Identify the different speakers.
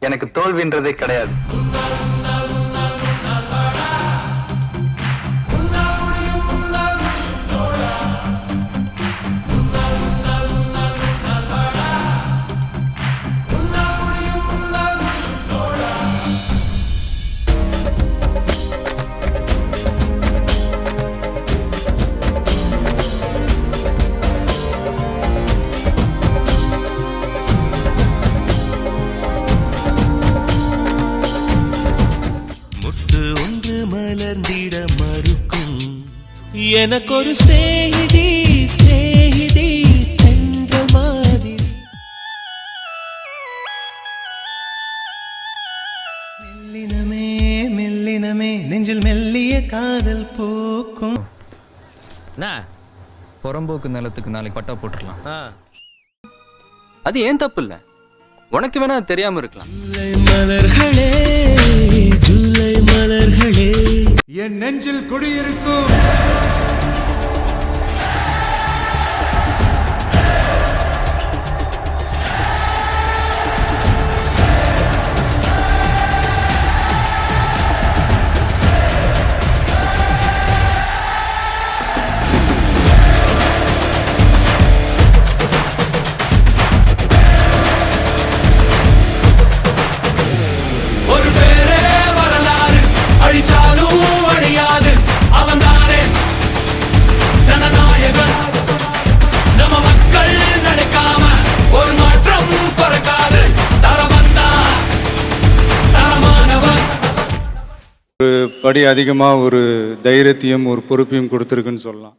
Speaker 1: எனக்கு தோல்வின்றதே கிடையாது.
Speaker 2: மலர்ந்திட மறுக்கும் எனக்கொரு ஸ்நேகிதி என்ற மாதிரி. மெல்லினமே மெல்லினமே நெஞ்சில் மெல்லிய காதல் பூக்கும்.
Speaker 3: புறம்போக்கு நிலத்துக்கு நாளைக்கு பட்டா போட்டுடலாம்.
Speaker 4: அது ஏன் தப்பு இல்ல, உனக்கு வேணா தெரியாம இருக்கலாம்.
Speaker 2: மலர்களே ஜூலை மலர்களே
Speaker 5: என் நெஞ்சில் குடியிருக்கும்
Speaker 6: ஒரு படி அதிகமாக ஒரு தைரியத்தையும் ஒரு பொறுப்பையும் கொடுத்துருக்குன்னு சொல்லலாம்.